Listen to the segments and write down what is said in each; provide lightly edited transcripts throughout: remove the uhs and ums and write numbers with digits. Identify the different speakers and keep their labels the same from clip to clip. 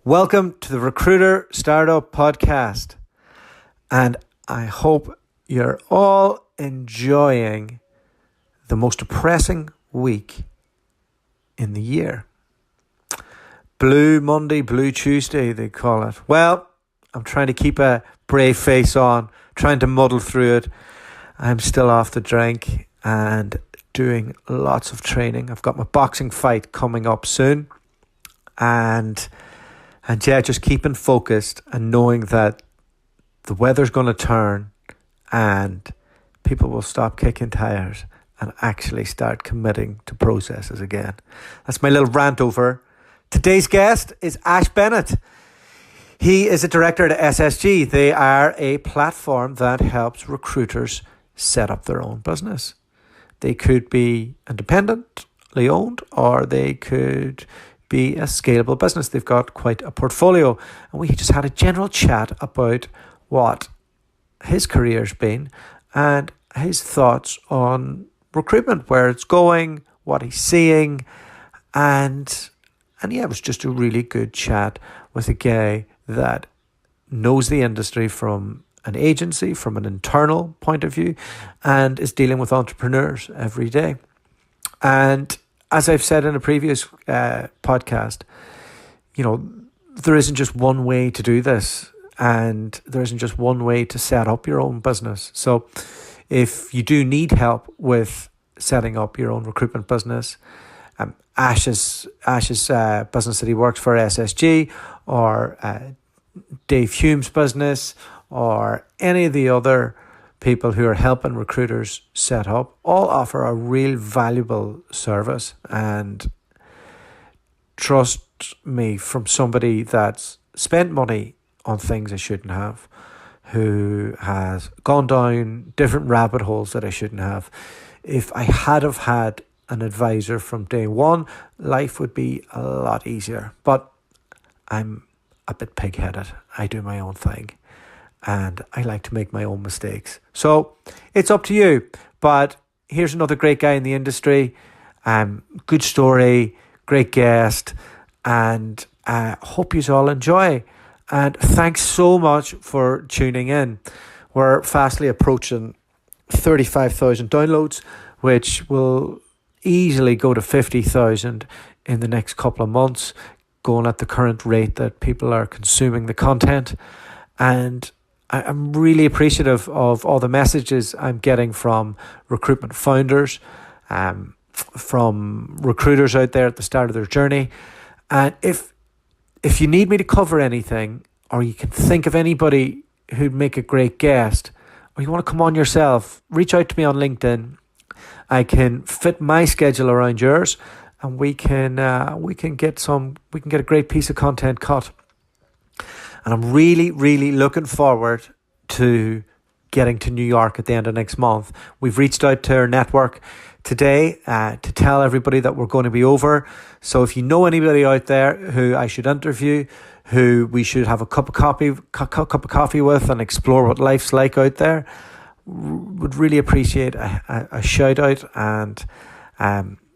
Speaker 1: Welcome to the Recruiter Startup Podcast, and I hope you're all enjoying the most depressing week in the year. Blue Monday, Blue Tuesday, they call it. Well, I'm trying to keep a brave face on, trying to muddle through it. I'm still off the drink and doing lots of training. I've got my boxing fight coming up soon, and yeah, just keeping focused and knowing that the weather's going to turn and people will stop kicking tires and actually start committing to processes again. That's my little rant over. Today's guest is Ash Bennett. He is a director at SSG. They are a platform that helps recruiters set up their own business. They could be independently owned, or they could be a scalable business. They've got quite a portfolio, and we just had a general chat about what his career's been and his thoughts on recruitment, where it's going, what he's seeing, and yeah, it was just a really good chat with a guy that knows the industry from an agency, from an internal point of view, and is dealing with entrepreneurs every day. And as I've said in a previous podcast, you know, there isn't just one way to do this, and there isn't just one way to set up your own business. So if you do need help with setting up your own recruitment business, Ash's business that he works for, SSG, or Dave Hume's business, or any of the other people who are helping recruiters set up, all offer a real valuable service. And trust me, from somebody that's spent money on things I shouldn't have, who has gone down different rabbit holes that I shouldn't have, if I had have had an advisor from day one, life would be a lot easier. But I'm a bit pig-headed. I do my own thing, and I like to make my own mistakes. So it's up to you. But here's another great guy in the industry. Good story, great guest, and I hope you all enjoy. And thanks so much for tuning in. We're fastly approaching 35,000 downloads, which will easily go to 50,000 in the next couple of months, going at the current rate that people are consuming the content. And I'm really appreciative of all the messages I'm getting from recruitment founders, from recruiters out there at the start of their journey. And if you need me to cover anything, or you can think of anybody who'd make a great guest, or you want to come on yourself, reach out to me on LinkedIn. I can fit my schedule around yours, and we can get a great piece of content cut. And I'm really, really looking forward to getting to New York at the end of next month. We've reached out to our network today to tell everybody that we're going to be over. So if you know anybody out there who I should interview, who we should have a cup of coffee with and explore what life's like out there, would really appreciate a shout out. And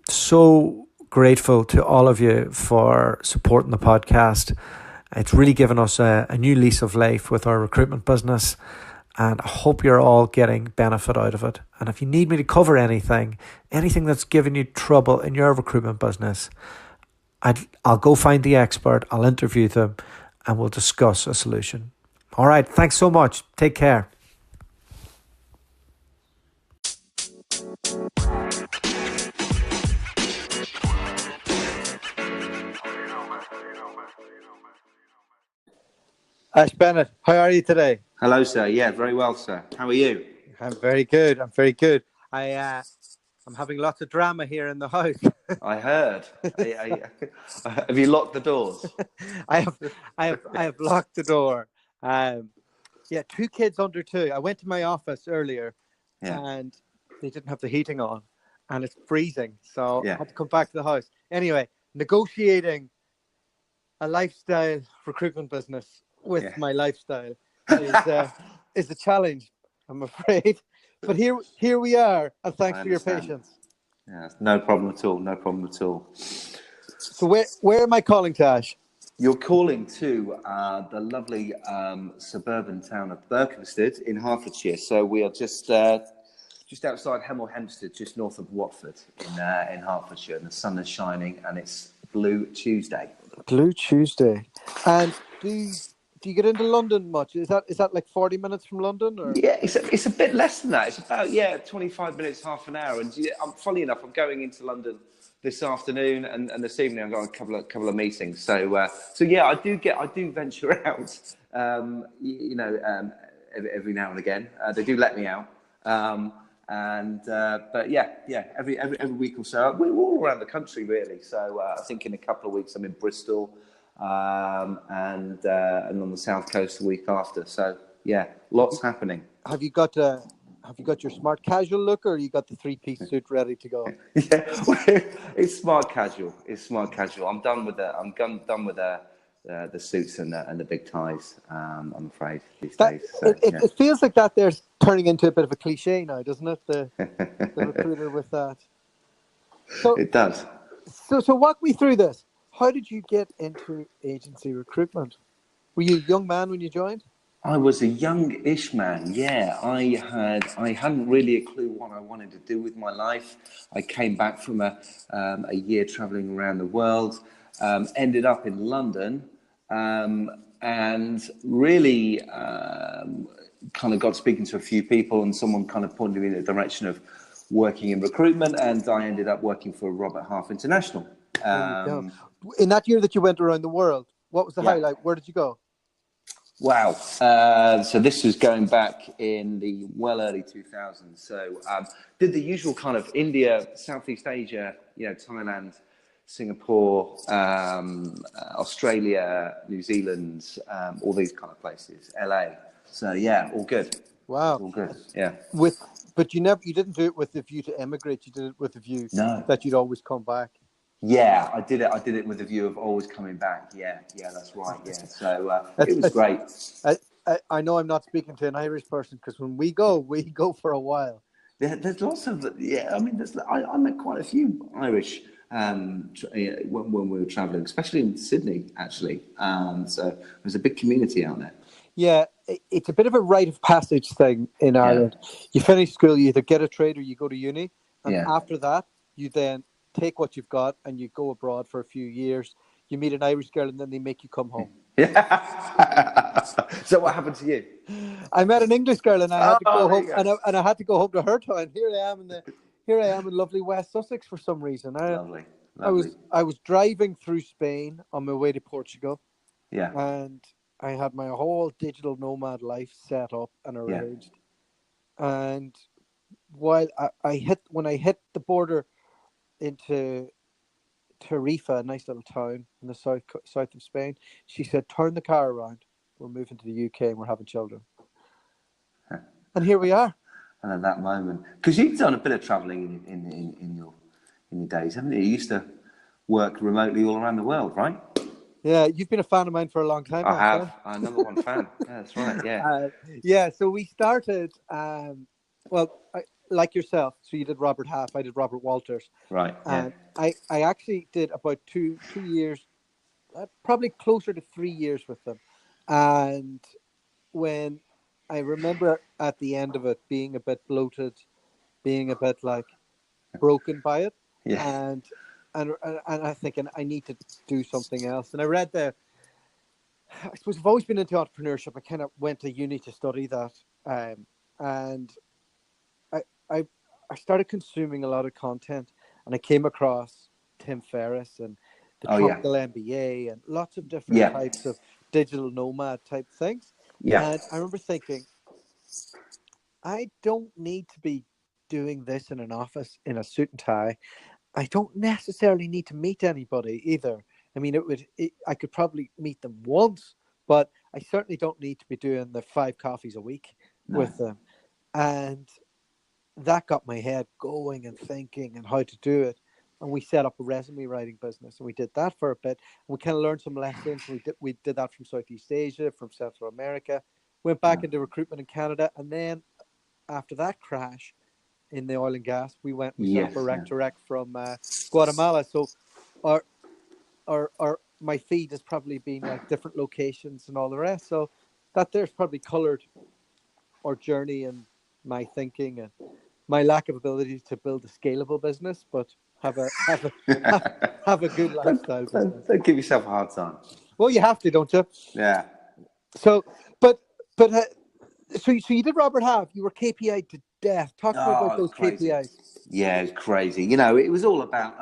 Speaker 1: so grateful to all of you for supporting the podcast. It's really given us a new lease of life with our recruitment business, and I hope you're all getting benefit out of it. And if you need me to cover anything that's given you trouble in your recruitment business, I'll go find the expert, I'll interview them, and we'll discuss a solution. All right, thanks so much. Take care. Ash Bennett, how are you today?
Speaker 2: Hello, sir. Yeah, very well, sir. How are you?
Speaker 1: I'm very good. I'm having lots of drama here in the house.
Speaker 2: I heard. Have you locked the doors?
Speaker 1: I have locked the door. Two kids under 2. I went to my office earlier, and they didn't have the heating on, and it's freezing. So I had to come back to the house. Anyway, negotiating a lifestyle recruitment business with my lifestyle is a challenge, I'm afraid. But here we are, and thanks for your patience.
Speaker 2: Yeah, no problem at all. No problem at all.
Speaker 1: So where am I calling to, Ash?
Speaker 2: You're calling to the lovely suburban town of Berkhamsted in Hertfordshire. So we are just outside Hemel Hempstead, just north of Watford in Hertfordshire. And the sun is shining, and it's Blue Tuesday.
Speaker 3: Blue Tuesday. And do you get into London much? Is that like 40 minutes from London? Or?
Speaker 2: Yeah, it's a bit less than that. It's about 25 minutes, half an hour. And funny enough, I'm going into London this afternoon and this evening. I've got a couple of meetings. So yeah, I do venture out. Every now and again, they do let me out. But every week or so, we're all around the country really. So I think in a couple of weeks I'm in Bristol, and on the south coast the week after. So yeah, lots happening.
Speaker 3: Have you got your smart casual look, or you got the 3-piece suit ready to go?
Speaker 2: Yeah, it's smart casual. I'm done with the suits and the big ties. I'm afraid these days. So,
Speaker 3: it feels like that there's turning into a bit of a cliche now, doesn't it? The recruiter with that. So
Speaker 2: it does.
Speaker 3: So walk me through this. How did you get into agency recruitment? Were you a young man when you joined?
Speaker 2: I was a young-ish man, yeah. I hadn't really a clue what I wanted to do with my life. I came back from a year travelling around the world, ended up in London, and really kind of got speaking to a few people, and someone kind of pointed me in the direction of working in recruitment, and I ended up working for Robert Half International.
Speaker 3: In that year that you went around the world, what was the highlight? Where did you go?
Speaker 2: Wow. So this was going back in the early 2000s. So did the usual kind of India, Southeast Asia, Thailand, Singapore, Australia, New Zealand, all these kind of places, LA. So yeah, all good.
Speaker 3: Wow.
Speaker 2: All good. Yeah.
Speaker 3: But you didn't do it with the view to emigrate. You did it with the view that you'd always come back.
Speaker 2: Yeah, I did it with the view of always coming back. Yeah, that's right. Yeah, so it was great.
Speaker 3: I know I'm not speaking to an Irish person, because when we go for a while.
Speaker 2: There's lots of I mean, I met quite a few Irish when we were travelling, especially in Sydney, actually. So there's a big community out there.
Speaker 3: Yeah, it's a bit of a rite of passage thing in Ireland. You finish school, you either get a trade or you go to uni, and after that, you then take what you've got and you go abroad for a few years. You meet an Irish girl and then they make you come home.
Speaker 2: Yeah. So what happened to you?
Speaker 3: I met an English girl and I had to go home, and I had to go home to her town. Here I am in lovely West Sussex for some reason.
Speaker 2: Lovely.
Speaker 3: I was driving through Spain on my way to Portugal.
Speaker 2: Yeah.
Speaker 3: And I had my whole digital nomad life set up and arranged. Yeah. And while when I hit the border into Tarifa, a nice little town in the south of Spain, she said, "Turn the car around. We're moving to the UK and we're having children." And here we are.
Speaker 2: And at that moment, because you've done a bit of travelling in your days, haven't you? You used to work remotely all around the world, right?
Speaker 3: Yeah, you've been a fan of mine for a long time.
Speaker 2: I have. I'm number one fan. Yeah, that's right. Yeah.
Speaker 3: So we started. Like yourself, so you did Robert Half, I did Robert Walters.
Speaker 2: Right.
Speaker 3: And I actually did about two years, probably closer to 3 years with them. And when I remember at the end of it being a bit bloated, being a bit like broken by it, and I thinking I need to do something else. And I read I suppose I've always been into entrepreneurship. I kind of went to uni to study that, and I started consuming a lot of content, and I came across Tim Ferriss and the Tropical MBA and lots of different types of digital nomad type things. Yeah. And I remember thinking, I don't need to be doing this in an office in a suit and tie. I don't necessarily need to meet anybody either. I mean, I could probably meet them once, but I certainly don't need to be doing the 5 coffees a week with them. And that got my head going and thinking and how to do it. And we set up a resume writing business, and we did that for a bit. And we kind of learned some lessons. We did that from Southeast Asia, from Central America, went back into recruitment in Canada. And then after that crash in the oil and gas, we set up a rec direct from Guatemala. So our my feed has probably been like different locations and all the rest. So that there's probably coloured our journey and my thinking and my lack of ability to build a scalable business, but have a good lifestyle business.
Speaker 2: Don't give yourself a hard time.
Speaker 3: Well, you have to, don't you?
Speaker 2: Yeah.
Speaker 3: So, but so you did Robert Half. You were KPI to death. Talk to me about those
Speaker 2: crazy.
Speaker 3: KPIs.
Speaker 2: Yeah, it's crazy. You know, it was all about,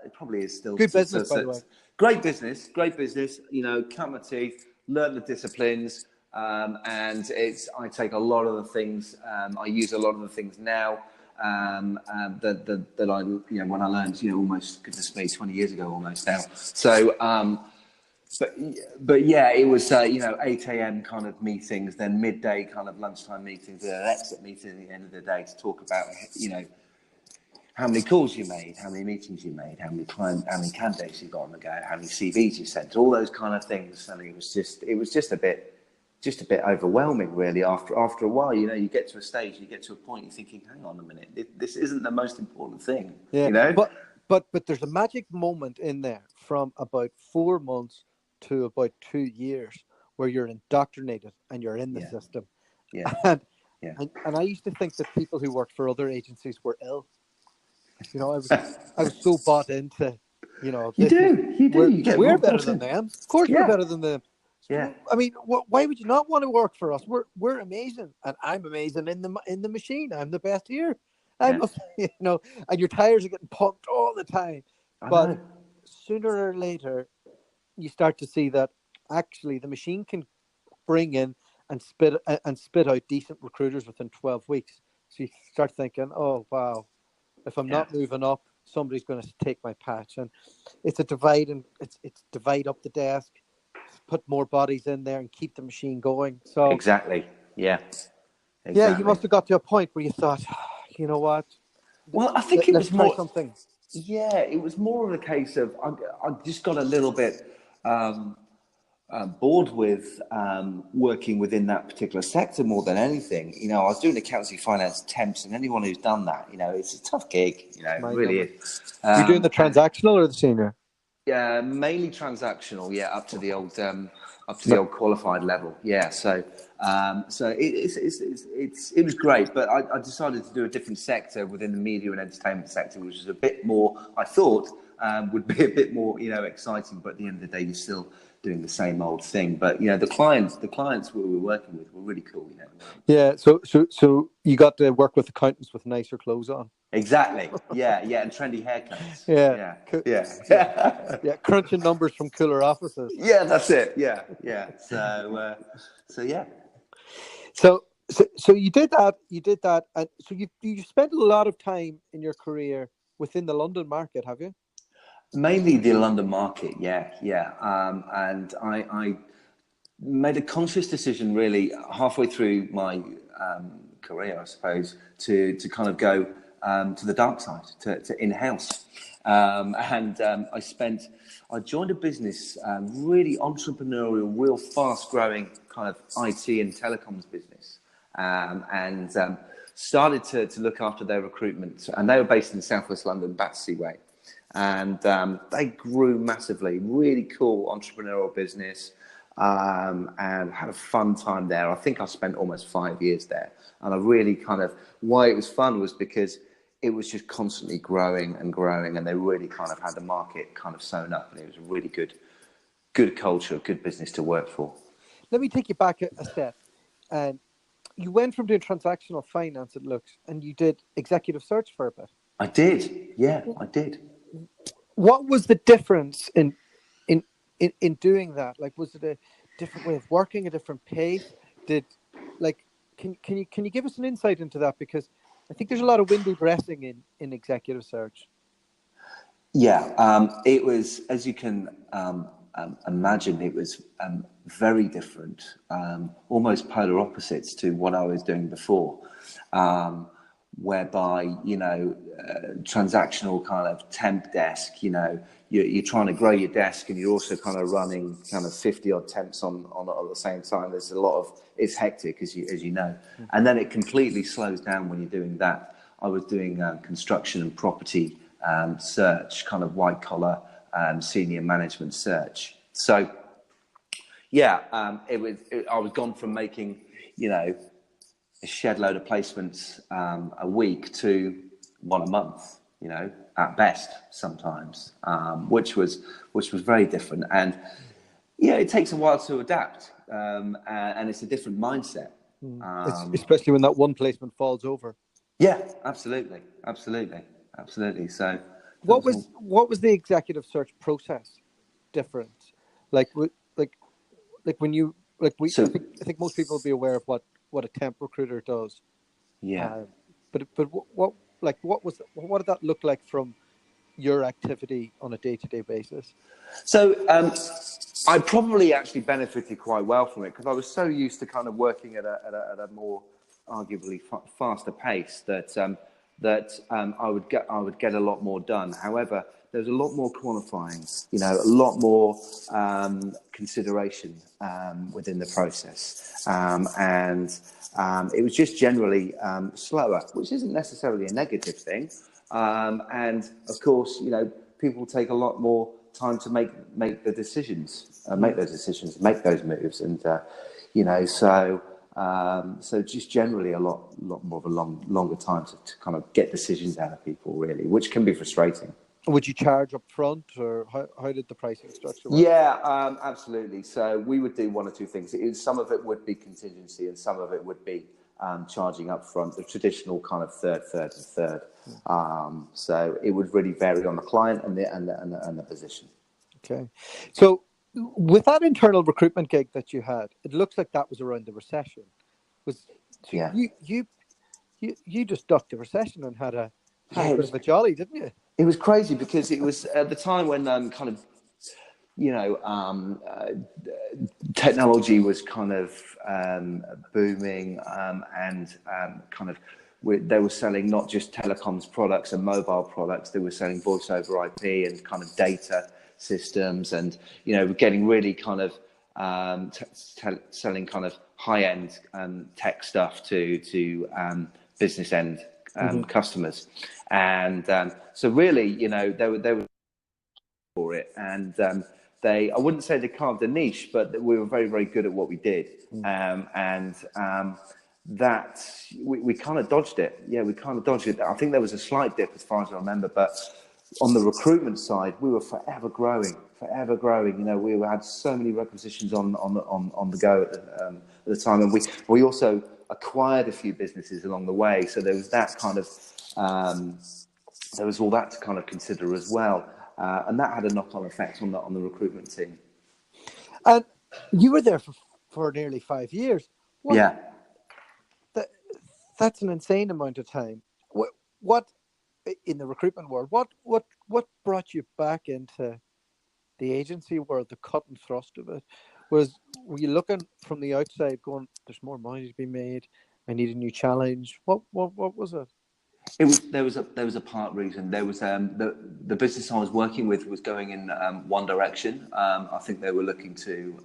Speaker 2: it probably is still
Speaker 3: good business, by the way.
Speaker 2: Great business. You know, cut my teeth, learn the disciplines, and I take a lot of the things. I use a lot of the things now that I, you know, when I learned, you know, almost, goodness me, 20 years ago almost now. So, but yeah, it was, you know, 8 a.m. kind of meetings, then midday kind of lunchtime meetings, and an exit meeting at the end of the day to talk about, you know, how many calls you made, how many meetings you made, how many candidates you got on the go, how many CVs you sent, all those kind of things. And it was just a bit overwhelming, really. After a while, you know, you get to a stage, you get to a point, you're thinking, hang on a minute, this isn't the most important thing, you know?
Speaker 3: But there's a magic moment in there from about 4 months to about 2 years where you're indoctrinated and you're in the system.
Speaker 2: Yeah.
Speaker 3: And I used to think that people who worked for other agencies were ill. You know, I was so bought into, you know, we're better than them. Of course, we're better than them.
Speaker 2: Yeah.
Speaker 3: I mean, why would you not want to work for us? We're amazing, and I'm amazing in the machine. I'm the best here. You know, and your tires are getting pumped all the time. But sooner or later, you start to see that actually the machine can bring in and spit out decent recruiters within 12 weeks. So you start thinking, oh wow, if I'm not moving up, somebody's going to take my patch. And it's a divide, and it's divide up the desk, put more bodies in there, and keep the machine going. So
Speaker 2: exactly. Yeah,
Speaker 3: you must have got to a point where you thought, you know what?
Speaker 2: Well, I think it was more
Speaker 3: something.
Speaker 2: Yeah, it was more of a case of I just got a little bit bored with working within that particular sector more than anything. You know, I was doing accountancy, finance, temps, and anyone who's done that, you know, it's a tough gig. You know, it really is.
Speaker 3: You're doing the transactional or the senior?
Speaker 2: Yeah, mainly transactional. Yeah, up to the old qualified level. Yeah, so it was great, but I decided to do a different sector within the media and entertainment sector, which is a bit more, I thought, would be a bit more, you know, exciting. But at the end of the day, you're still doing the same old thing. But you know, the clients we were working with were really cool. You know.
Speaker 3: Yeah. So you got to work with accountants with nicer clothes on.
Speaker 2: Exactly. Yeah, and trendy haircuts.
Speaker 3: Yeah. Crunching numbers from cooler offices.
Speaker 2: Yeah, that's it. Yeah. So yeah.
Speaker 3: So you did that, and so you spent a lot of time in your career within the London market, have you?
Speaker 2: Mainly the London market, yeah. And I made a conscious decision, really, halfway through my career, I suppose, to kind of go to the dark side, to in-house. I joined a business, really entrepreneurial, real fast-growing kind of IT and telecoms business, and started to look after their recruitment. And they were based in Southwest London, Battersea Way. And they grew massively, really cool entrepreneurial business, and had a fun time there. I think I spent almost 5 years there. And I really why it was fun was because it was just constantly growing, and they really kind of had the market kind of sewn up, and it was a really good culture, good business to work for.
Speaker 3: Let me take you back a step. And you went from doing transactional finance, it looks, and you did executive search for a bit.
Speaker 2: I did. Yeah, I did.
Speaker 3: What was the difference in doing that? Like, was it a different way of working, a different pace? Can you give us an insight into that? Because I think there's a lot of window dressing in executive search.
Speaker 2: Yeah, it was, as you can imagine, it was very different, almost polar opposites to what I was doing before. Whereby, you know, transactional kind of temp desk, you know, you're trying to grow your desk, and you're also kind of running kind of 50 odd temps on at the same time. There's a lot of, it's hectic, as you know, and then it completely slows down when you're doing that. I was doing construction and property search, kind of white collar senior management search. So, yeah, I was gone from making, a shed load of placements a week to one a month, at best sometimes, which was very different. And it takes a while to adapt, and it's a different mindset.
Speaker 3: Especially when that one placement falls over.
Speaker 2: Yeah, absolutely. So,
Speaker 3: what was the executive search process different? Like when you I think most people will be aware of what a temp recruiter does.
Speaker 2: Yeah.
Speaker 3: But what did that look like from your activity on a day-to-day basis?
Speaker 2: So I probably actually benefited quite well from it because I was so used to kind of working at a more arguably faster pace that I would get a lot more done. However, there's a lot more qualifying, a lot more consideration within the process, and it was just generally slower, which isn't necessarily a negative thing. And of course, people take a lot more time to make those decisions, make those moves, and so just generally a lot more of a longer time to kind of get decisions out of people, really, which can be frustrating.
Speaker 3: Would you charge up front, or how did the pricing structure work?
Speaker 2: Yeah, absolutely. So we would do one or two things. Some of it would be contingency, and some of it would be charging up front, the traditional kind of third. So it would really vary on the client and the position.
Speaker 3: Okay, so with that internal recruitment gig that you had, it looks like that was around the recession. You just ducked the recession and had a bit of a jolly, didn't you?
Speaker 2: It was crazy because it was at the time when technology was kind of booming, and kind of they were selling not just telecoms products and mobile products. They were selling voice over IP and kind of data systems, and we're getting really kind of selling kind of high end tech stuff to business end customers, and so really, they were for it, and I wouldn't say they carved a niche, but we were very, very good at what we did, and that we kind of dodged it. Yeah, we kind of dodged it. I think there was a slight dip, as far as I remember, but on the recruitment side, we were forever growing. We had so many requisitions on the go at the time, and we also acquired a few businesses along the way. So there was that kind of there was all that to kind of consider as well, and that had a knock-on effect on the recruitment team.
Speaker 3: And you were there for nearly 5 years. That's an insane amount of time. What in the recruitment world? What brought you back into the agency world? The cut and thrust of it were you looking from the outside, going, "There's more money to be made. I need a new challenge." What was it?
Speaker 2: There was a part reason. There was the business I was working with was going in one direction. I think they were looking to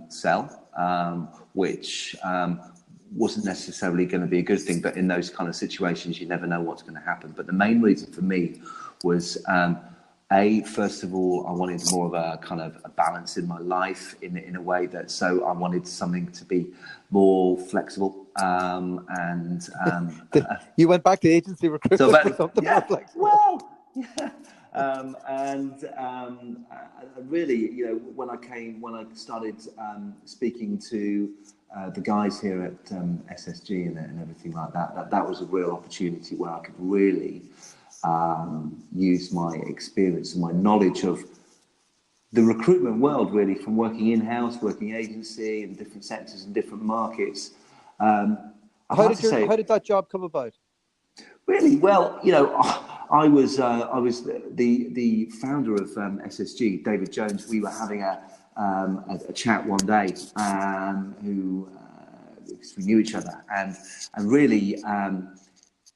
Speaker 2: sell, which wasn't necessarily going to be a good thing. But in those kind of situations, you never know what's going to happen. But the main reason for me was first of all, I wanted more of a kind of a balance in my life in a way that, so I wanted something to be more flexible, and
Speaker 3: you went back to agency recruitment for something more flexible.
Speaker 2: Well, yeah. Really, when I started speaking to the guys here at SSG and everything like that was a real opportunity where I could really use my experience and my knowledge of the recruitment world, really, from working in-house, working agency in different sectors and different markets.
Speaker 3: How did that job come about?
Speaker 2: Really, well, I was the founder of SSG, David Jones. We were having a chat one day, because we knew each other, and really.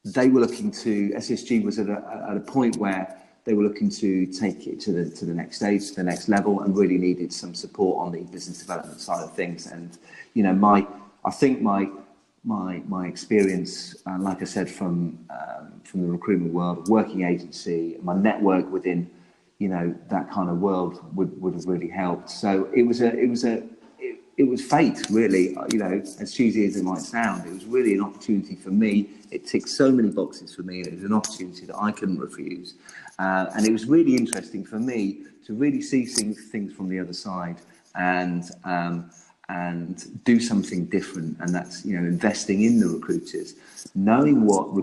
Speaker 2: They were looking to, SSG was at a point where they were looking to take it to the next stage, to the next level, and really needed some support on the business development side of things. And I think my experience, like I said, from the recruitment world, working agency, my network within that kind of world would have really helped. So it was fate, really. As cheesy as it might sound, it was really an opportunity for me. It ticked so many boxes for me, and it was an opportunity that I couldn't refuse. And it was really interesting for me to really see things from the other side and do something different. And that's, investing in the recruiters, knowing what the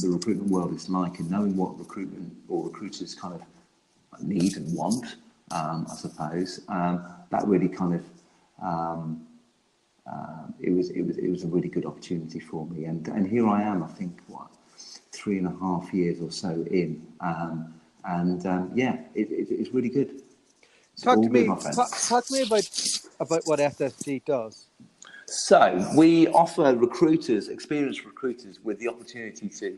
Speaker 2: recruitment world is like, and knowing what recruitment or recruiters kind of need and want, I suppose. That really kind of, it was a really good opportunity for me. And here I am, I think, 3.5 years or so in. It's really good.
Speaker 3: Talk to me about what SSG does.
Speaker 2: So we offer experienced recruiters, with the opportunity to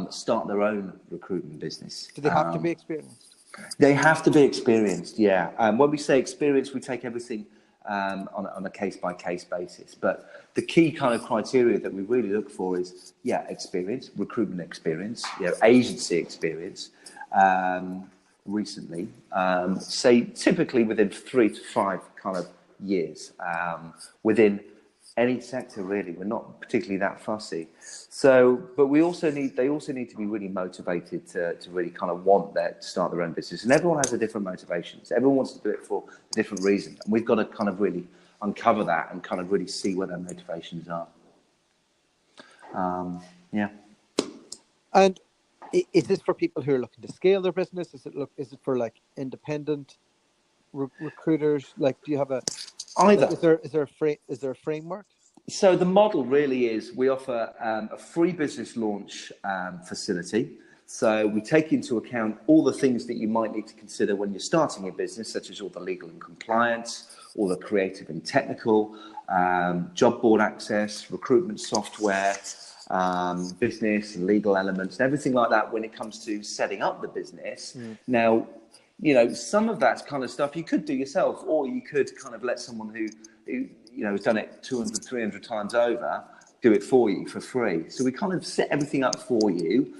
Speaker 2: start their own recruitment business.
Speaker 3: Do they have to be experienced?
Speaker 2: They have to be experienced, yeah. When we say experience, we take everything on a case-by-case basis. But the key kind of criteria that we really look for is, experience, recruitment experience, agency experience. Recently, say typically within 3 to 5 kind of years, within any sector, really. We're not particularly that fussy. So, but they also need to be really motivated to really kind of want to start their own business. And everyone has a different motivations. Everyone wants to do it for a different reason. And we've got to kind of really uncover that and kind of really see what their motivations are.
Speaker 3: And is this for people who are looking to scale their business? Is it for like independent recruiters? Like, do you have
Speaker 2: either?
Speaker 3: Is there a framework?
Speaker 2: So the model really is, we offer a free business launch facility. So we take into account all the things that you might need to consider when you're starting your business, such as all the legal and compliance, all the creative and technical, job board access, recruitment software, business and legal elements, and everything like that when it comes to setting up the business. Now, some of that kind of stuff you could do yourself, or you could kind of let someone who has done it 200, 300 times over do it for you for free. So we kind of set everything up for you,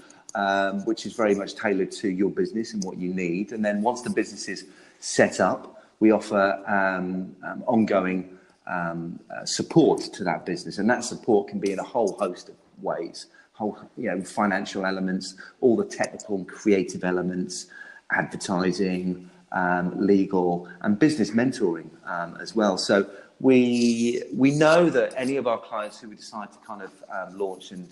Speaker 2: which is very much tailored to your business and what you need. And then once the business is set up, we offer ongoing support to that business, and that support can be in a whole host of ways, financial elements, all the technical and creative elements, advertising, legal, and business mentoring as well. So we know that any of our clients who we decide to kind of launch and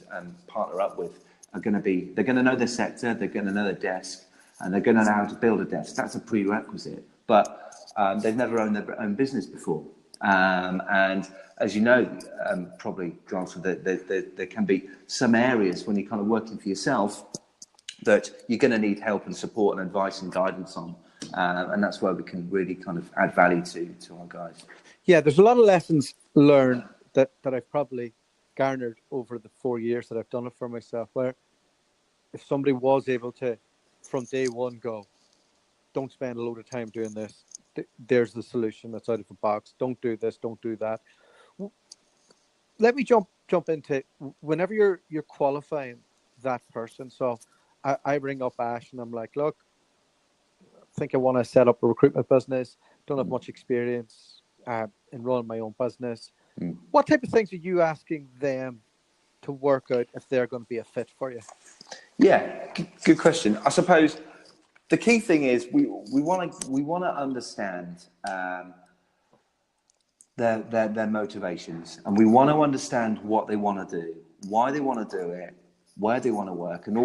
Speaker 2: partner up with they're going to know their sector, they're going to know their desk, and they're going to know how to build a desk. That's a prerequisite, but they've never owned their own business before. And as you know, probably, Dualta, there can be some areas when you're kind of working for yourself that you're going to need help and support and advice and guidance on. And that's where we can really kind of add value to our guys.
Speaker 3: Yeah, there's a lot of lessons learned that I've probably garnered over the 4 years that I've done it for myself, where if somebody was able to, from day one, go, don't spend a load of time doing this. There's the solution that's out of the box. Don't do this. Don't do that. Let me jump into whenever you're qualifying that person. So I ring up Ash and I'm like, look, I think I want to set up a recruitment business. Don't have much experience in running my own business. What type of things are you asking them to work out if they're going to be a fit for you?
Speaker 2: Yeah, good question. I suppose the key thing is we want to understand their motivations, and we want to understand what they want to do, why they want to do it, where they want to work, and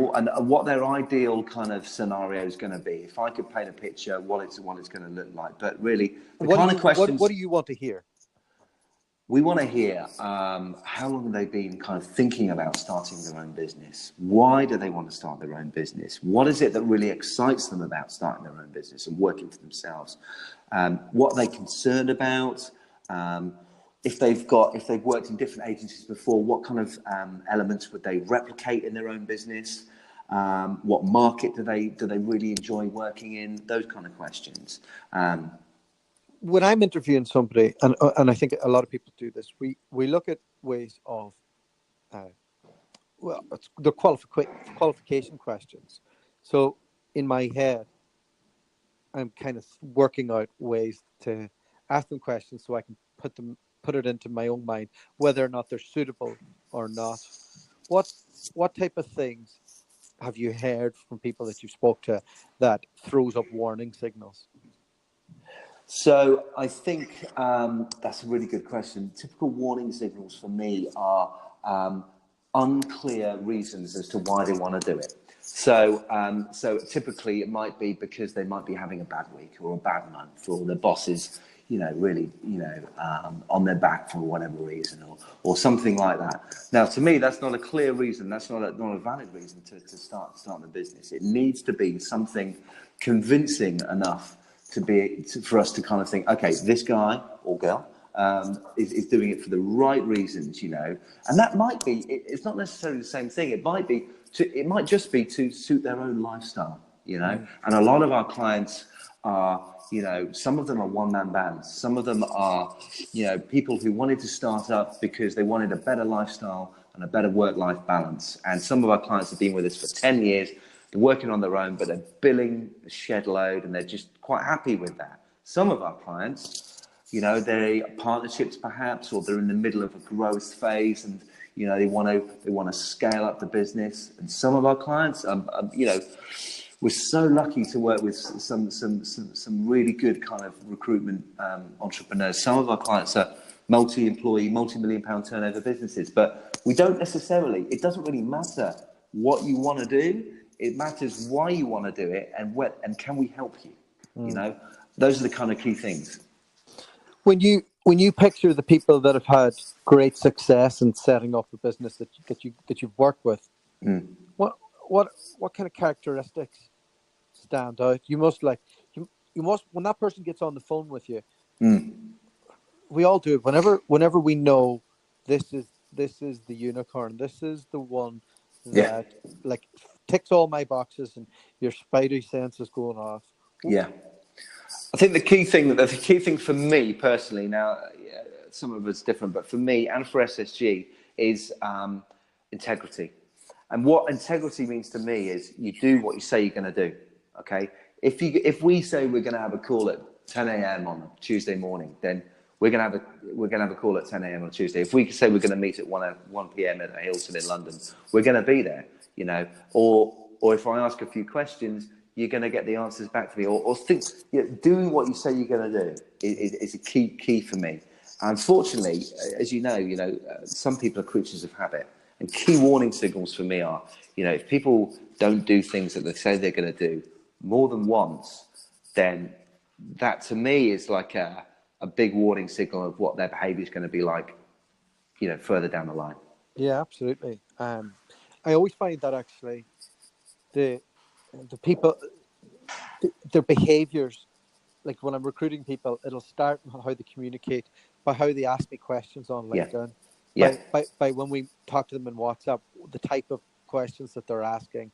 Speaker 2: what their ideal kind of scenario is going to be. If I could paint a picture, what it's going to look like. But really, questions.
Speaker 3: What do you want to hear?
Speaker 2: We want to hear how long have they been kind of thinking about starting their own business? Why do they want to start their own business? What is it that really excites them about starting their own business and working for themselves? What are they concerned about? If they've worked in different agencies before, what kind of elements would they replicate in their own business? What market do they really enjoy working in? Those kind of questions.
Speaker 3: When I'm interviewing somebody, and I think a lot of people do this, we look at ways of, it's the qualification questions. So in my head, I'm kind of working out ways to ask them questions so I can put it into my own mind whether or not they're suitable or not. What type of things have you heard from people that you spoke to that throws up warning signals?
Speaker 2: So I think that's a really good question. Typical warning signals for me are unclear reasons as to why they want to do it. So typically it might be because they might be having a bad week or a bad month, or their boss is, really, on their back for whatever reason, or something like that. Now, to me, that's not a clear reason. That's not a valid reason to start the business. It needs to be something convincing enough for us to kind of think, okay, this guy or girl is doing it for the right reasons, and that might be. It's not necessarily the same thing. It might just be to suit their own lifestyle, And a lot of our clients are, some of them are one-man bands. Some of them are, people who wanted to start up because they wanted a better lifestyle and a better work-life balance. And some of our clients have been with us for 10 years. They're working on their own, but they're billing a shed load, and they're just quite happy with that. Some of our clients, they're partnerships perhaps, or they're in the middle of a growth phase, and they want to scale up the business. And some of our clients, we're so lucky to work with some really good kind of recruitment entrepreneurs. Some of our clients are multi-employee, multi-million-pound turnover businesses, but we don't necessarily. It doesn't really matter what you want to do. It matters why you want to do it, and can we help you? Those are the kind of key things.
Speaker 3: When you picture the people that have had great success in setting up a business that you've worked with, what kind of characteristics stand out? You must when that person gets on the phone with you. We all do it. Whenever we know this is the unicorn, this is the one that ticks all my boxes, and your spidey sense is going off.
Speaker 2: Yeah, I think the key thing for me personally, now some of it's different, but for me and for SSG is integrity. And what integrity means to me is you do what you say you're going to do. Okay, if we say we're going to have a call at 10 a.m. on a Tuesday morning, then we're going to have a call at 10 a.m. on Tuesday. If we say we're going to meet at 1 p.m. at a Hilton in London, we're going to be there. Or if I ask a few questions, you're going to get the answers back to me. Or think, doing what you say you're going to do is a key for me. Unfortunately, as you know, some people are creatures of habit, and key warning signals for me are, if people don't do things that they say they're going to do more than once, then that to me is like a big warning signal of what their behaviour is going to be like, further down the line.
Speaker 3: Yeah, absolutely. I always find that actually the people, their behaviours, like when I'm recruiting people, it'll start on how they communicate, by how they ask me questions on LinkedIn, by when we talk to them in WhatsApp, the type of questions that they're asking.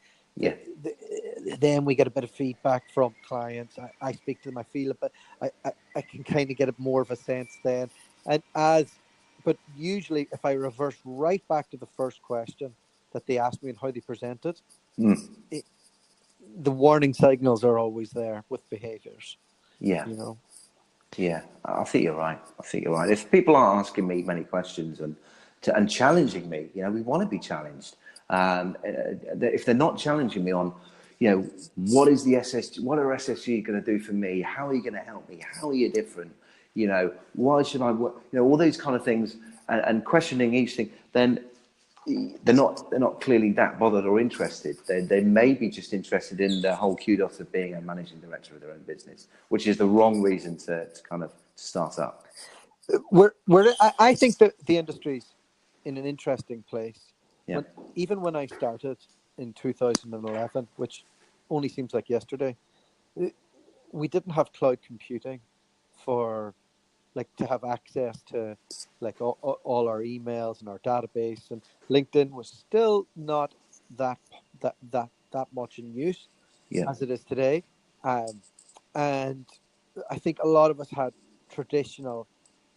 Speaker 3: Then we get a bit of feedback from clients. I speak to them. I feel it, but I can kind of get more of a sense then. But usually, if I reverse right back to the first question that they asked me and how they presented, the warning signals are always there with behaviours.
Speaker 2: Yeah. Yeah, I think you're right. If people aren't asking me many questions and challenging me, we want to be challenged. If they're not challenging me on, what are SSG going to do for me? How are you going to help me? How are you different? Why should I work? All these kind of things, and questioning each thing, then they're not clearly that bothered or interested. They may be just interested in the whole kudos of being a managing director of their own business, which is the wrong reason to kind of start up.
Speaker 3: I think that the industry's in an interesting place.
Speaker 2: Yeah.
Speaker 3: Even when I started in 2011, which only seems like yesterday, we didn't have cloud computing for to have access to all our emails and our database, and LinkedIn was still not that much in use as it is today. And I think a lot of us had traditional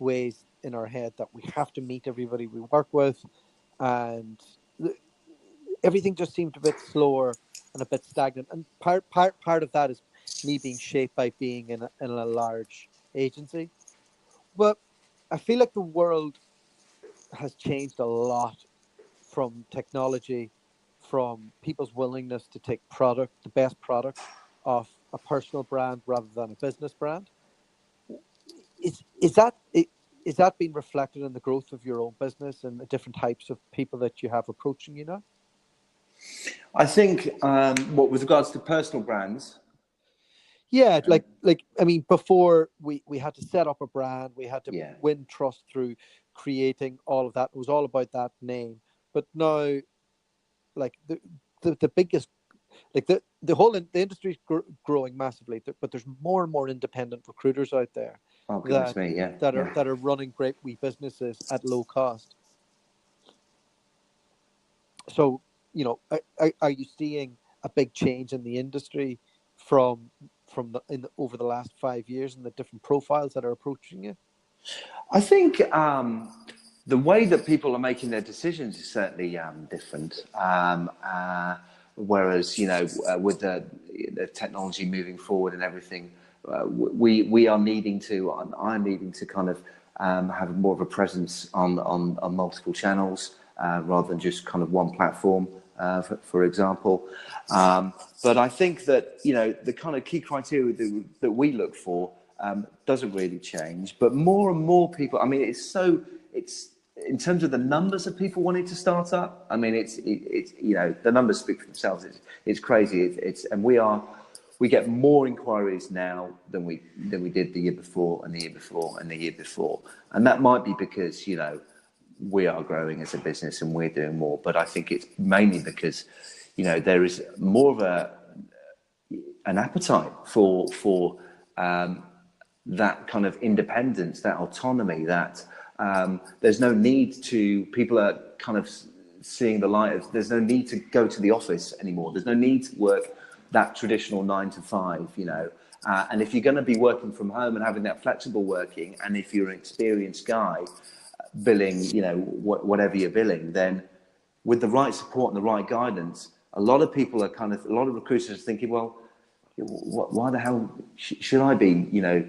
Speaker 3: ways in our head that we have to meet everybody we work with, and everything just seemed a bit slower and a bit stagnant. And part of that is me being shaped by being in a large agency. But I feel like the world has changed a lot from technology, from people's willingness to take the best product of a personal brand rather than a business brand. Is that is that being reflected in the growth of your own business and the different types of people that you have approaching you now?
Speaker 2: I think, what with regards to personal brands.
Speaker 3: Yeah, like I mean, before we had to set up a brand, we had to
Speaker 2: Yeah.
Speaker 3: win trust through creating all of that. It was all about that name. But now, like the biggest, like the industry is growing massively, but there's more and more independent recruiters out there
Speaker 2: Oh, goodness me, yeah.
Speaker 3: that
Speaker 2: Yeah.
Speaker 3: are running great wee businesses at low cost. So, you know, are you seeing a big change in the industry from over the last 5 years and the different profiles that are approaching you?
Speaker 2: I think the way that people are making their decisions is certainly different. Whereas, you know, with the technology moving forward and everything, we are needing to, I'm needing to kind of have more of a presence on multiple channels rather than just kind of one platform, for example. But I think that, you know, the kind of key criteria that we look for doesn't really change, but more and more people, I mean, it's in terms of the numbers of people wanting to start up, I mean, it's you know, the numbers speak for themselves. It's crazy. And we get more inquiries now than we did the year before and the year before and the year before. And that might be because, you know, we are growing as a business and we're doing more, but I think it's mainly because, you know, there is more of an appetite for that kind of independence, that autonomy, that there's no need to, people are kind of seeing the light of, there's no need to go to the office anymore. There's no need to work that traditional 9 to 5, you know. And if you're going to be working from home and having that flexible working, and if you're an experienced guy billing, you know, whatever you're billing, then with the right support and the right guidance, a lot of recruiters are thinking, well, why the hell should I be, you know,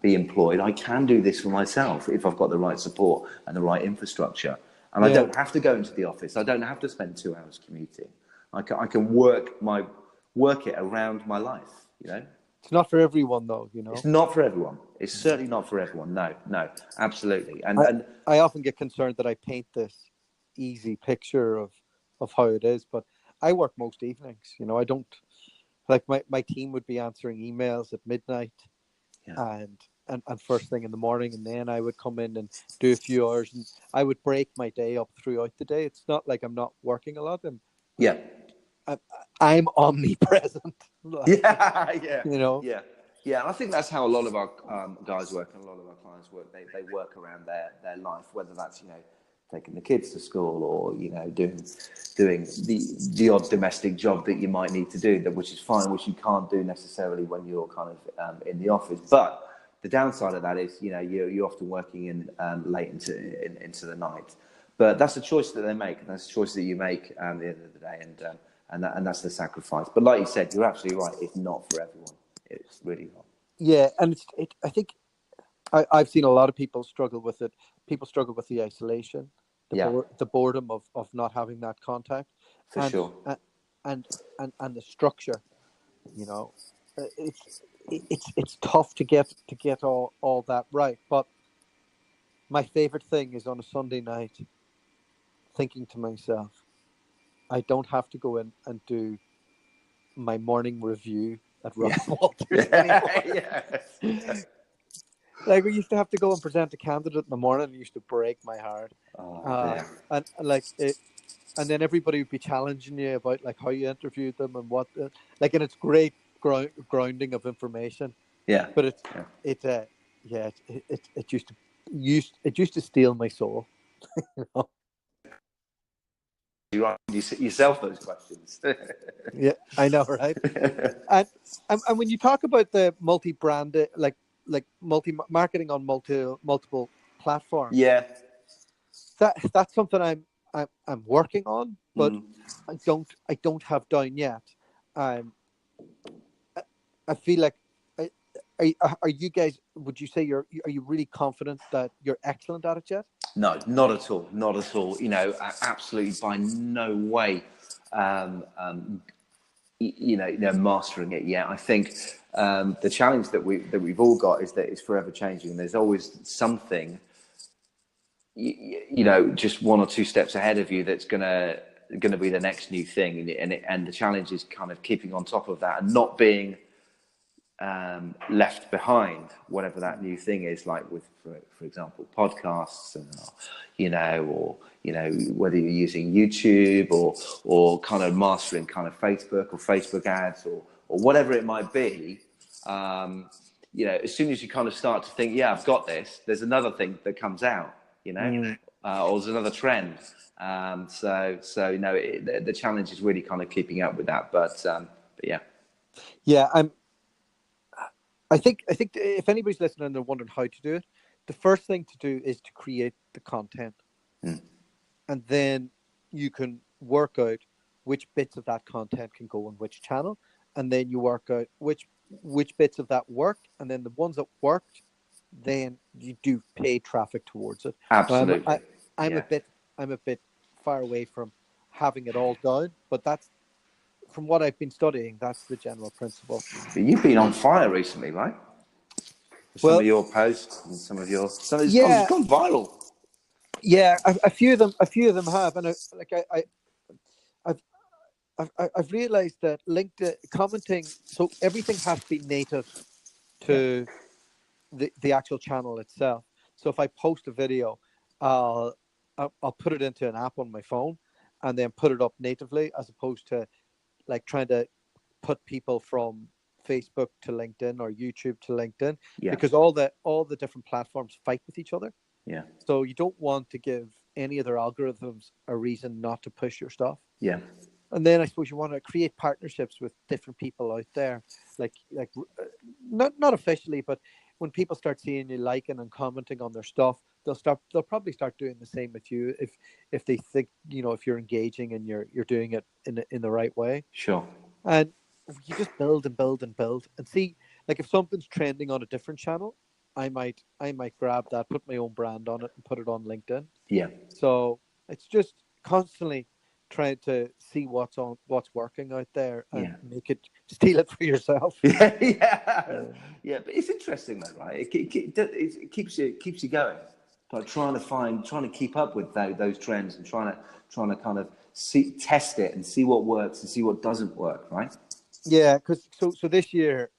Speaker 2: be employed? I can do this for myself if I've got the right support and the right infrastructure. And I don't have to go into the office. I don't have to spend 2 hours commuting. I can work it around my life, you know.
Speaker 3: It's not for everyone, though, you know.
Speaker 2: It's not for everyone. It's certainly not for everyone. No, absolutely. And
Speaker 3: I often get concerned that I paint this easy picture of how it is, but I work most evenings. You know, I don't, like, my team would be answering emails at midnight, and first thing in the morning, and then I would come in and do a few hours, and I would break my day up throughout the day. It's not like I'm not working a lot. I'm omnipresent.
Speaker 2: Like, yeah.
Speaker 3: You know.
Speaker 2: Yeah. And I think that's how a lot of our guys work and a lot of our clients work. They work around their life, whether that's, you know, taking the kids to school or, you know, doing the odd domestic job that you might need to do, which is fine, which you can't do necessarily when you're kind of in the office. But the downside of that is, you know, you're often working in late into the night. But that's a choice that they make, and that's a choice that you make at the end of the day, and that's the sacrifice. But like you said, you're absolutely right. It's not for everyone. It's really not.
Speaker 3: Yeah, and I think I've seen a lot of people struggle with it. People struggle with the isolation, the boredom of not having that contact,
Speaker 2: for sure,
Speaker 3: and the structure. You know, it's tough to get all that right. But my favorite thing is on a Sunday night, thinking to myself, I don't have to go in and do my morning review at Ross Walters anymore. Like, we used to have to go and present a candidate in the morning. It used to break my heart. And like it, and then everybody would be challenging you about like how you interviewed them and what, like, and it's great grounding of information.
Speaker 2: Yeah.
Speaker 3: But it used to steal my soul. You know?
Speaker 2: You ask yourself those questions.
Speaker 3: Yeah, I know, right? and when you talk about the multi-branded, like multi-marketing on multiple platforms, that's something I'm working on, but I don't have down yet. I feel like, are you guys, would you say are you really confident that you're excellent at it yet?
Speaker 2: No, not at all. Not at all. Absolutely by no way, mastering it yet. I think the challenge that we've all got is that it's forever changing. There's always something, just one or two steps ahead of you that's gonna be the next new thing, and the challenge is kind of keeping on top of that and not being left behind, whatever that new thing is, like with, for example, podcasts, or whether you're using YouTube or kind of mastering kind of Facebook ads or whatever it might be. As soon as you kind of start to think, yeah, I've got this, there's another thing that comes out, or there's another trend. The challenge is really kind of keeping up with that. But yeah.
Speaker 3: Yeah, I think if anybody's listening and they're wondering how to do it, the first thing to do is to create the content. And then you can work out which bits of that content can go on which channel, and then you work out which bits of that worked, and then the ones that worked, then you do pay traffic towards it.
Speaker 2: Absolutely.
Speaker 3: I'm a bit far away from having it all down, but that's, from what I've been studying, that's the general principle.
Speaker 2: But you've been on fire recently, right? Some of your posts and some of it's gone viral.
Speaker 3: Yeah, a few of them have, and I've realized that LinkedIn commenting, so everything has to be native to the actual channel itself. So if I post a video, I'll put it into an app on my phone and then put it up natively, as opposed to like trying to put people from Facebook to LinkedIn or YouTube to LinkedIn, because all the different platforms fight with each other.
Speaker 2: Yeah.
Speaker 3: So you don't want to give any of their algorithms a reason not to push your stuff.
Speaker 2: Yeah.
Speaker 3: And then I suppose you want to create partnerships with different people out there, like not officially, but when people start seeing you liking and commenting on their stuff, they'll probably start doing the same with you if they think, if you're engaging and you're doing it in the right way.
Speaker 2: Sure.
Speaker 3: And you just build and build and build and see, like, if something's trending on a different channel, I might grab that, put my own brand on it, and put it on LinkedIn.
Speaker 2: Yeah.
Speaker 3: So it's just constantly trying to see what's working out there and steal it for yourself.
Speaker 2: Yeah. But it's interesting though, right? It keeps you going, like trying to keep up with those trends and trying to kind of test it and see what works and see what doesn't work, right?
Speaker 3: Yeah, because so this year,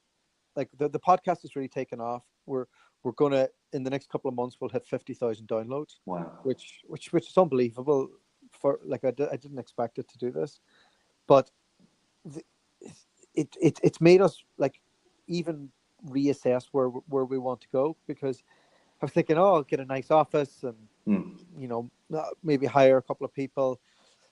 Speaker 3: like the podcast has really taken off. We're gonna, in the next couple of months, we'll hit 50,000 downloads.
Speaker 2: Wow.
Speaker 3: Which is unbelievable. For like, I didn't expect it to do this, but it's made us like even reassess where we want to go, because I was thinking, I'll get a nice office and maybe hire a couple of people,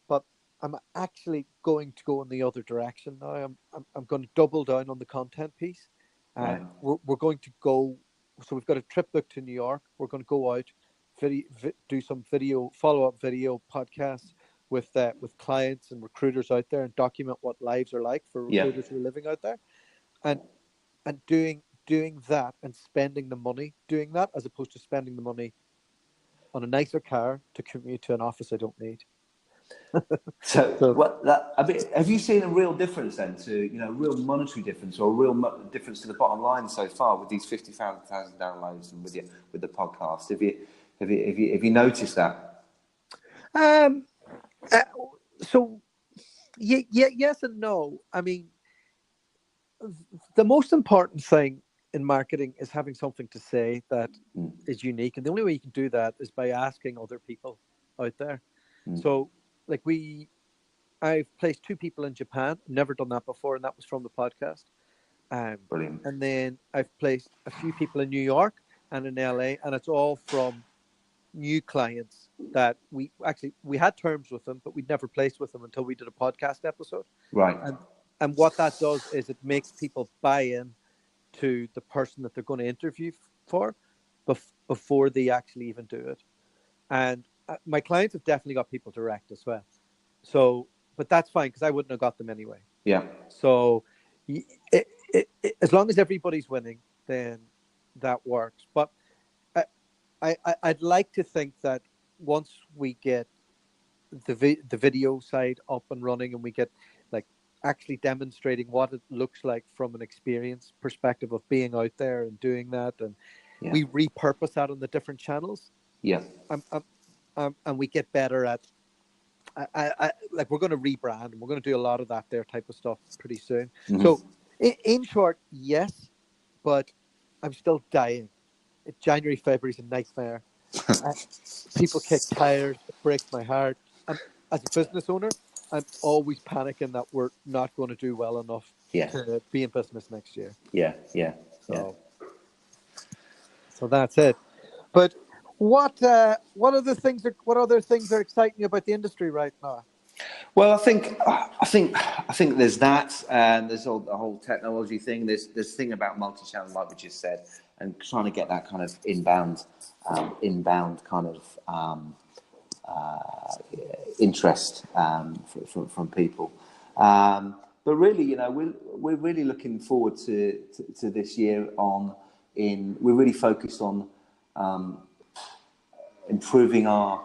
Speaker 3: but I'm actually going to go in the other direction now. I'm going to double down on the content piece, and we're going to go. So we've got a trip booked to New York. We're going to go out, do some follow-up video podcasts with clients and recruiters out there, and document what lives are like for recruiters who are living out there, and doing that and spending the money doing that, as opposed to spending the money on a nicer car to commute to an office I don't need.
Speaker 2: Have you seen a real difference then to, real monetary difference or a real difference to the bottom line so far with these 50,000 downloads and with the podcast? Have you noticed that?
Speaker 3: So yes and no. I mean, the most important thing in marketing is having something to say that is unique, and the only way you can do that is by asking other people out there. So like I've placed 2 people in Japan, never done that before, and that was from the podcast.
Speaker 2: Brilliant.
Speaker 3: And then I've placed a few people in New York and in LA, and it's all from new clients that we had terms with them, but we'd never placed with them until we did a podcast episode.
Speaker 2: Right.
Speaker 3: And what that does is it makes people buy in to the person that they're going to interview for before they actually even do it. And my clients have definitely got people direct as well. So, but that's fine, because I wouldn't have got them anyway.
Speaker 2: Yeah.
Speaker 3: So as long as everybody's winning, then that works. But I'd like to think that once we get the video side up and running, and we get like actually demonstrating what it looks like from an experience perspective of being out there and doing that, and we repurpose that on the different channels.
Speaker 2: Yeah.
Speaker 3: And we get better at. I like we're going to rebrand, and we're going to do a lot of that there type of stuff pretty soon. Mm-hmm. So, in short, yes, but I'm still dying. January, February is a nightmare. People kick tires. It breaks my heart. As a business owner, I'm always panicking that we're not going to do well enough to be in business next year.
Speaker 2: Yeah.
Speaker 3: So that's it. But what other things are exciting you about the industry right now?
Speaker 2: Well, I think there's that, and there's the whole technology thing. There's this thing about multi-channel, like we just said, and trying to get that kind of inbound kind of interest from people. But really, we're really looking forward to this year. We're really focused on improving our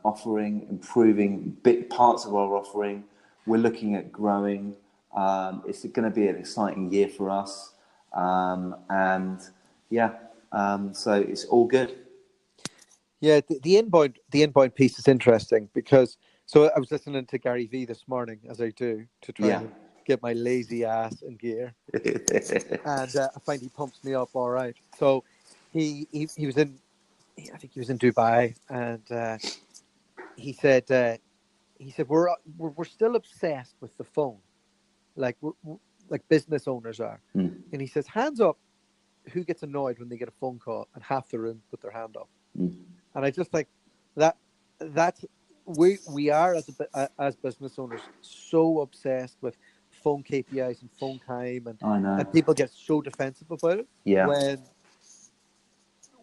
Speaker 2: offering, improving parts of our offering. We're looking at growing. It's going to be an exciting year for us, so it's all good.
Speaker 3: Yeah, the inbound piece is interesting because I was listening to Gary Vee this morning, as I do, to try and get my lazy ass in gear, and I find he pumps me up all right. So he was in, I think he was in Dubai, and he said we're still obsessed with the phone, like business owners are, and he says hands up who gets annoyed when they get a phone call and half the room put their hand up. And I just think that's we are as business owners so obsessed with phone KPIs and phone time, and people get so defensive about it.
Speaker 2: Yeah.
Speaker 3: When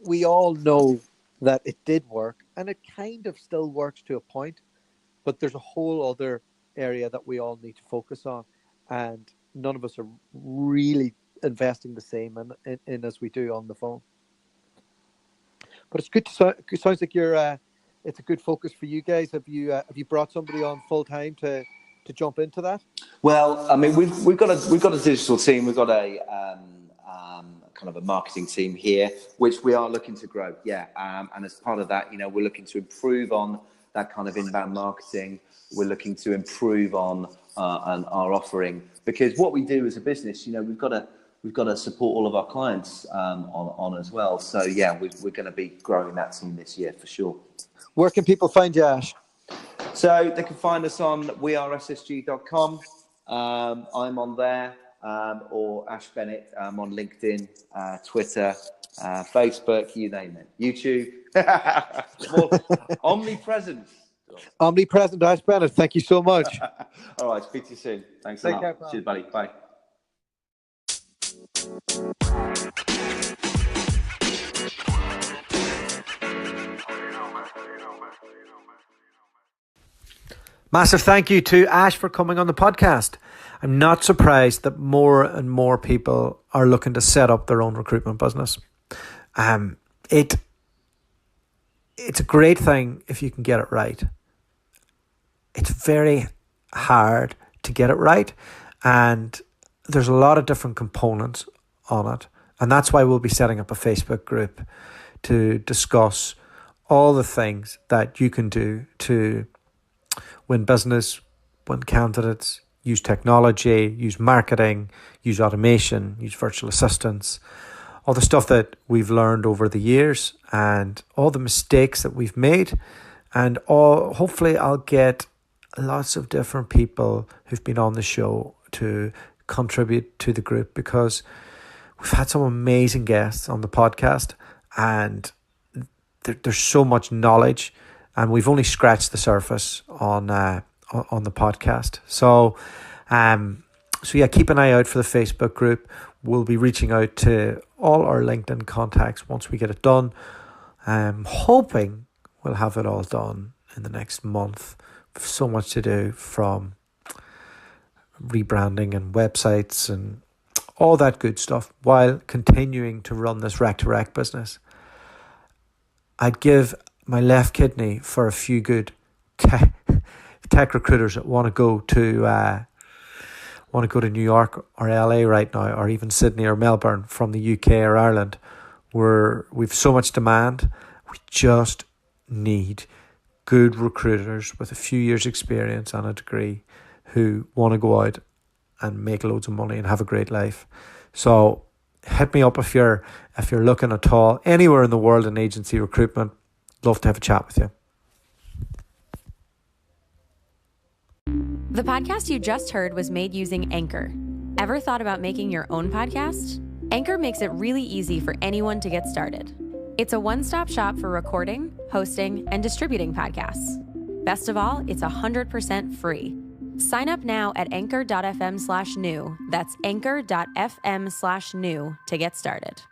Speaker 3: we all know that it did work, and it kind of still works to a point, but there's a whole other area that we all need to focus on, and none of us are really investing the same in as we do on the phone. But it's good. It sounds like it's a good focus for you guys. Have you brought somebody on full time to jump into that?
Speaker 2: Well, I mean, we've got a digital team. We've got a kind of a marketing team here, which we are looking to grow. Yeah, and as part of that, we're looking to improve on that kind of inbound marketing. We're looking to improve on our offering, because what we do as a business, we've got to support all of our clients on as well. So yeah, we're going to be growing that team this year for sure.
Speaker 3: Where can people find you, Ash?
Speaker 2: So they can find us on wearessg.com. I'm on there, or Ash Bennett. I'm on LinkedIn, Twitter, Facebook, you name it, YouTube. Omnipresent.
Speaker 3: Omnipresent, Ash Bennett. Thank you so much.
Speaker 2: All right, speak to you soon. Thanks a lot. Take care, cheers, buddy. Bye.
Speaker 1: Massive thank you to Ash for coming on the podcast. I'm not surprised that more and more people are looking to set up their own recruitment business. It's a great thing if you can get it right. It's very hard to get it right, and there's a lot of different components on it, and that's why we'll be setting up a Facebook group to discuss all the things that you can do to win business, win candidates, use technology, use marketing, use automation, use virtual assistants, all the stuff that we've learned over the years and all the mistakes that we've made. And hopefully I'll get lots of different people who've been on the show to contribute to the group, because we've had some amazing guests on the podcast, and there's so much knowledge, and we've only scratched the surface on the podcast. So yeah, keep an eye out for the Facebook group. We'll be reaching out to all our LinkedIn contacts once we get it done. I'm hoping we'll have it all done in the next month. So much to do, from rebranding and websites and all that good stuff, while continuing to run this rec-to-rec business. I'd give my left kidney for a few good tech recruiters that want to go to New York or LA right now, or even Sydney or Melbourne from the UK or Ireland, where we've so much demand. We just need good recruiters with a few years experience and a degree who want to go out and make loads of money and have a great life. So hit me up if you're looking at all anywhere in the world in agency recruitment. Love to have a chat with you.
Speaker 4: The podcast you just heard was made using Anchor. Ever thought about making your own podcast? Anchor makes it really easy for anyone to get started. It's a one-stop shop for recording, hosting, and distributing podcasts. Best of all, it's 100% free. Sign up now at anchor.fm/new. That's anchor.fm/new to get started.